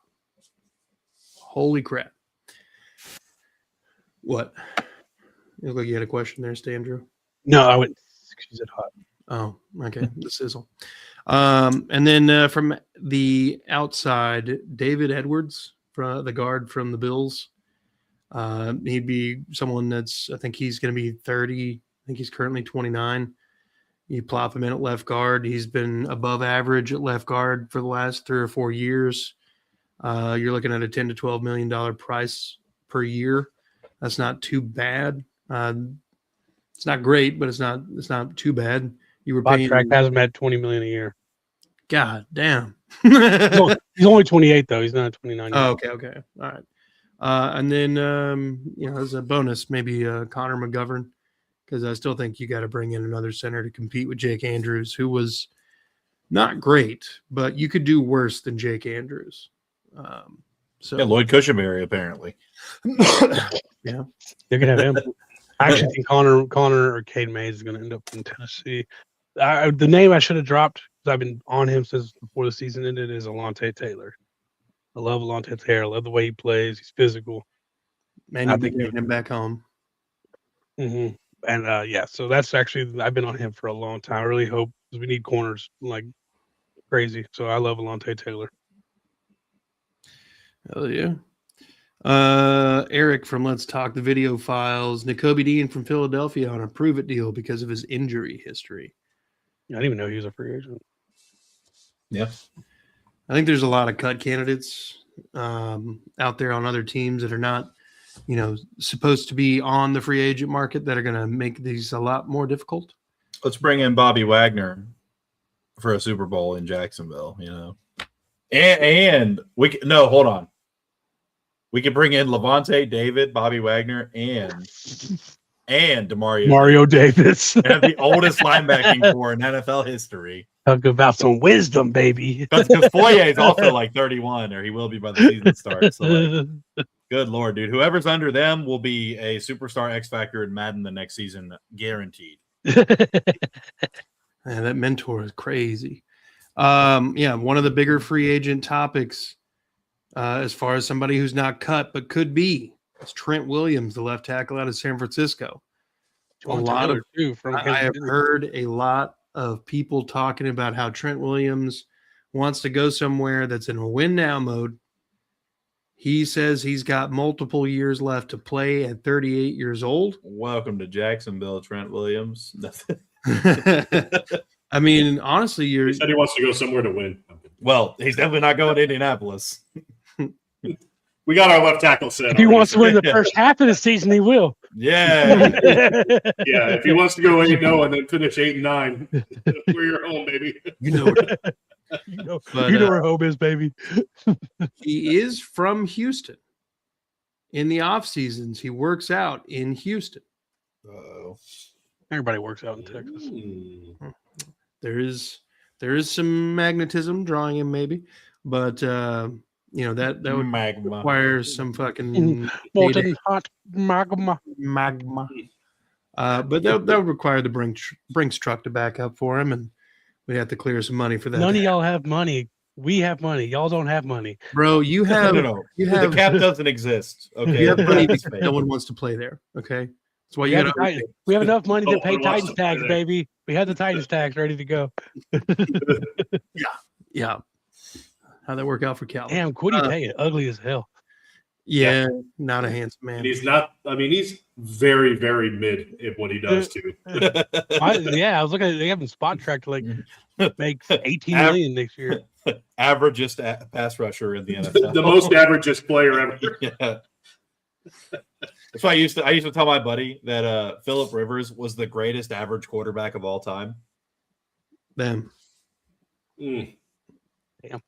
Speaker 2: holy crap! What? You look like you had a question there, Stan Drew.
Speaker 1: No, I wouldn't. She said hot.
Speaker 2: Oh, okay. The sizzle. And then from the outside, David Edwards, the guard from the Bills. He'd be someone I think he's going to be 30. I think he's currently 29. You plop him in at left guard. He's been above average at left guard for the last 3 or 4 years. You're looking at a $10 to $12 million price per year. That's not too bad. It's not great, but it's not too bad. You were paying.
Speaker 1: Track has him at $20 million a year.
Speaker 2: God damn.
Speaker 1: He's only 28 though. He's not 29.
Speaker 2: Oh, okay. All right. And then as a bonus, maybe Connor McGovern, because I still think you got to bring in another center to compete with Jake Andrews, who was not great, but you could do worse than Jake Andrews.
Speaker 3: Lloyd Cushenberry apparently.
Speaker 2: Yeah,
Speaker 1: you can have him. I actually think Connor or Cade Mays is going to end up in Tennessee. The name I should have dropped, because I've been on him since before the season ended, is Alontae Taylor. I love Alontae Taylor. I love the way he plays. He's physical.
Speaker 2: Man, I think him back home.
Speaker 1: Mm-hmm. And so that's actually, I've been on him for a long time. I really hope, because we need corners like crazy. So I love Alontae Taylor.
Speaker 2: Hell yeah. Eric from Let's Talk the Video Files. Nakobe Dean from Philadelphia on a prove it deal because of his injury history.
Speaker 1: I didn't even know he was a free agent.
Speaker 3: Yeah.
Speaker 2: I think there's a lot of cut candidates out there on other teams that are not, supposed to be on the free agent market that are going to make these a lot more difficult.
Speaker 3: Let's bring in Bobby Wagner for a Super Bowl in Jacksonville, And hold on. We could bring in Levante David, Bobby Wagner, and
Speaker 1: Mario Davis.
Speaker 3: Have the oldest linebacking core in NFL history.
Speaker 1: Talk about some wisdom, baby.
Speaker 3: Because Foye is also like 31, or he will be by the season starts. So good Lord, dude. Whoever's under them will be a superstar X Factor in Madden the next season, guaranteed.
Speaker 2: Man, that mentor is crazy. One of the bigger free agent topics, as far as somebody who's not cut but could be, is Trent Williams, the left tackle out of San Francisco. I have heard a lot of people talking about how Trent Williams wants to go somewhere that's in a win now mode. He says he's got multiple years left to play at 38 years old.
Speaker 3: Welcome to Jacksonville, Trent Williams.
Speaker 2: I mean, honestly,
Speaker 4: he said he wants to go somewhere to win.
Speaker 3: Well, he's definitely not going to Indianapolis.
Speaker 4: We got our left tackle set.
Speaker 1: If he wants to win the first half of the season, he will.
Speaker 3: Yeah.
Speaker 4: Yeah, if he wants to go 8-0 and then finish 8-9, we're your home, baby.
Speaker 1: You know where home is, baby.
Speaker 2: He is from Houston. In the off seasons, he works out in Houston.
Speaker 1: Everybody works out in Texas.
Speaker 2: There is some magnetism drawing him, maybe, but that would require some fucking
Speaker 1: molten hot magma.
Speaker 2: But that would require the Brinks truck to back up for him, and we have to clear some money for that.
Speaker 1: None of y'all have money. We have money. Y'all don't have money,
Speaker 2: bro. You have
Speaker 3: the cap doesn't exist. Okay,
Speaker 2: you have money because no one wants to play there. Okay, that's why you got.
Speaker 1: We have enough money to pay Titans tax, baby. We had the Titans tax ready to go.
Speaker 2: Yeah. How'd that work out for Cal?
Speaker 1: Damn, Quiddy Pay ugly as hell.
Speaker 2: Yeah, not a handsome man.
Speaker 4: And he's not. I mean, he's very, very mid at what he does too.
Speaker 1: I was looking at they have him spot tracked to make 18 million next year.
Speaker 3: Averagest pass rusher in the NFL.
Speaker 4: The most averagest player ever.
Speaker 3: Yeah. That's why I used to tell my buddy that Phillip Rivers was the greatest average quarterback of all time.
Speaker 2: Damn.
Speaker 1: Damn.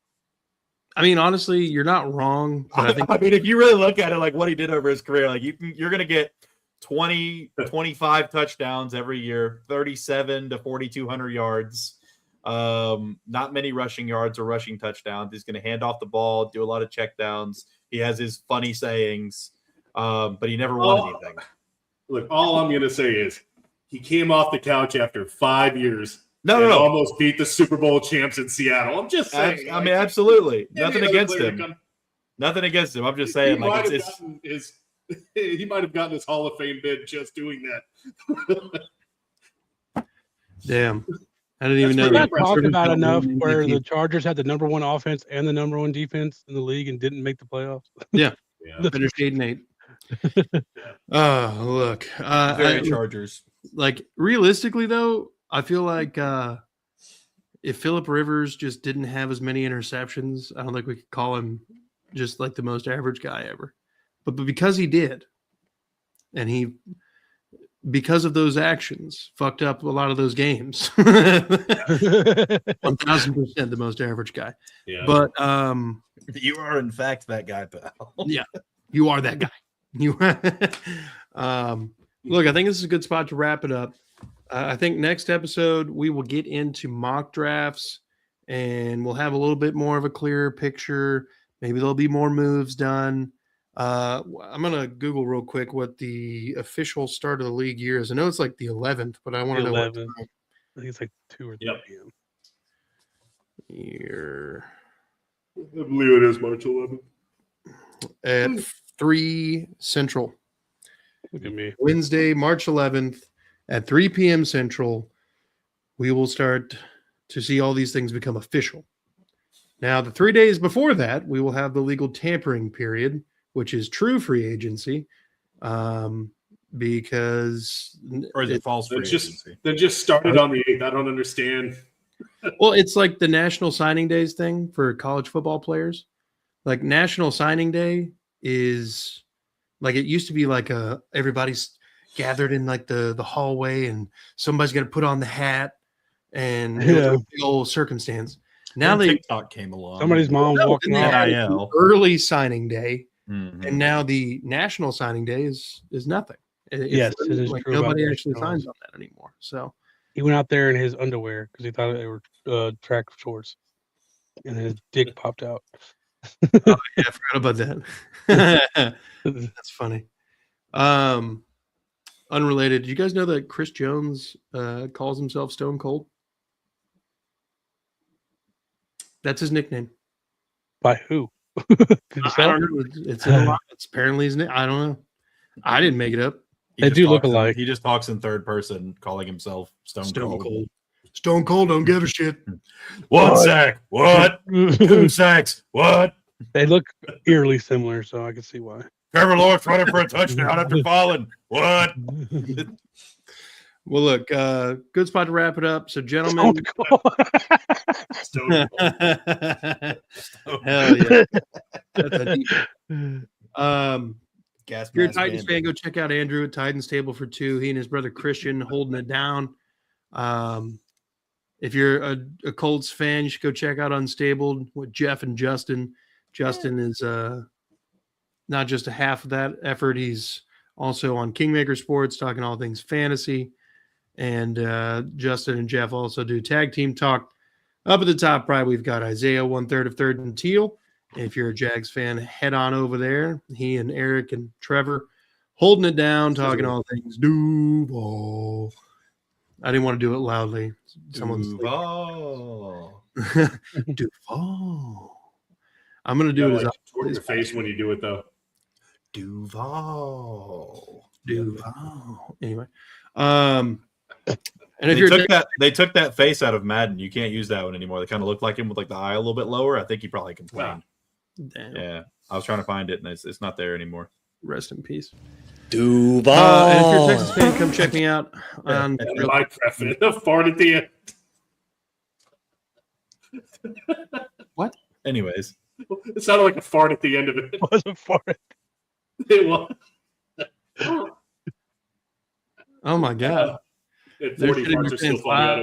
Speaker 2: I mean, honestly, you're not wrong. But
Speaker 3: I mean, if you really look at it, like what he did over his career, like you're going to get 20, 25 touchdowns every year, 37 to 4,200 yards. Not many rushing yards or rushing touchdowns. He's going to hand off the ball, do a lot of checkdowns. He has his funny sayings, but he never won anything.
Speaker 4: Look, all I'm going to say is he came off the couch after 5 years.
Speaker 3: No.
Speaker 4: Almost beat the Super Bowl champs in Seattle. I'm just saying.
Speaker 3: I mean, absolutely. Nothing against him. Nothing against him. I'm just saying,
Speaker 4: he might have gotten his Hall of Fame bid just doing that.
Speaker 2: Damn. I didn't even know
Speaker 1: that.
Speaker 2: That
Speaker 1: talked about enough where the Chargers had the number one offense and the number one defense in the league and didn't make the playoffs.
Speaker 2: Yeah. Finished 8-8. Look,
Speaker 3: Very Chargers.
Speaker 2: like realistically though, I feel like if Phillip Rivers just didn't have as many interceptions, I don't think we could call him just like the most average guy ever. But because he did, and he, because of those actions, fucked up a lot of those games. 1000% the most average guy.
Speaker 4: Yeah.
Speaker 2: But
Speaker 3: You are in fact that guy, pal.
Speaker 2: yeah, you are that guy. You look, I think this is a good spot to wrap it up. I think next episode we will get into mock drafts and we'll have a little bit more of a clearer picture. Maybe there'll be more moves done. I'm gonna Google real quick what the official start of the league year is. I know it's like the 11th, but I want to know what
Speaker 1: 11th. I think it's like 2 or 3
Speaker 4: Yep.
Speaker 1: p.m.
Speaker 2: year
Speaker 4: I believe it is March 11th.
Speaker 2: at 3 Central.
Speaker 1: Look at me.
Speaker 2: Wednesday, March 11th at 3 p.m. Central, we will start to see all these things become official. Now, the 3 days before that, we will have the legal tampering period, which is true free agency, because
Speaker 3: Or is it false free
Speaker 4: It's just
Speaker 3: agency?
Speaker 4: that just started on the 8th. I don't understand.
Speaker 2: well, it's like the National Signing Days thing for college football players. Like National Signing Day is like it used to be like everybody's gathered in like the hallway and somebody's going to put on the hat and it was a big old circumstance. Now
Speaker 3: When
Speaker 2: they
Speaker 3: TikTok came along.
Speaker 1: Somebody's mom
Speaker 2: No,
Speaker 1: walking
Speaker 2: then they
Speaker 1: off.
Speaker 2: had
Speaker 3: NIL.
Speaker 2: early signing day,
Speaker 3: Mhm.
Speaker 2: and now the National Signing Day is nothing. It's
Speaker 1: Yes, it is
Speaker 2: like
Speaker 1: true about
Speaker 2: nobody
Speaker 1: that.
Speaker 2: actually signs on that anymore. So
Speaker 1: He went out there in his underwear because he thought they were track shorts, and his dick popped out.
Speaker 2: yeah, I forgot about that. That's funny. Unrelated. Did you guys know that Chris Jones calls himself Stone Cold? That's his nickname.
Speaker 1: By who?
Speaker 2: I don't know. It's in a lot. It's apparently his name. I don't know. I didn't make it up.
Speaker 3: He
Speaker 1: They
Speaker 3: just
Speaker 1: do look
Speaker 3: talks in-
Speaker 1: alike.
Speaker 3: He just talks in third person, calling himself Stone Cold.
Speaker 2: Stone Cold don't give a shit.
Speaker 3: One sack. What? Two sacks. What?
Speaker 1: They look eerily similar, so I can see why.
Speaker 3: Trevor Lawrence running for a touchdown after falling. What?
Speaker 2: Well, look, good spot to wrap it up. So, gentlemen,
Speaker 4: Stone Cold.
Speaker 2: hell yeah. That's a deep.
Speaker 3: Gas
Speaker 2: If you're a
Speaker 3: mask
Speaker 2: Titans
Speaker 3: bandit.
Speaker 2: fan, go check out Andrew at Titans Table for Two. He and his brother Christian holding it down. If you're a Colts fan, you should go check out Unstabled with Jeff and Justin. Justin is not just a half of that effort. He's also on Kingmaker Sports, talking all things fantasy. And Justin and Jeff also do tag team talk. Up at the top right, we've got Isaiah, 1/3 of Third and Teal. If you're a Jags fan, head on over there. He and Eric and Trevor holding it down, talking all things Duval. I didn't want to do it loudly. Someone's
Speaker 3: Duval.
Speaker 2: Duval. I'm going to do it as
Speaker 4: Like, toward your face when you do it, though.
Speaker 3: Duval.
Speaker 2: Duval. Anyway. And if
Speaker 3: They took that face out of Madden. You can't use that one anymore. They kind of look like him with like the eye a little bit lower. I think he probably complained.
Speaker 2: Damn.
Speaker 3: Yeah, I was trying to find it, and it's not there anymore.
Speaker 2: Rest in peace.
Speaker 5: Duval.
Speaker 2: And if you're a Texas fan, come check me out on
Speaker 4: And my preference, the fart at the end.
Speaker 3: Anyways,
Speaker 4: It sounded like a fart at the end of it.
Speaker 1: wasn't for it.
Speaker 4: It was.
Speaker 2: Oh my God.
Speaker 4: And
Speaker 2: They're
Speaker 4: 40
Speaker 2: shitting
Speaker 4: farts
Speaker 2: their
Speaker 4: are still
Speaker 2: pants
Speaker 4: funny. I
Speaker 2: loud.
Speaker 4: don't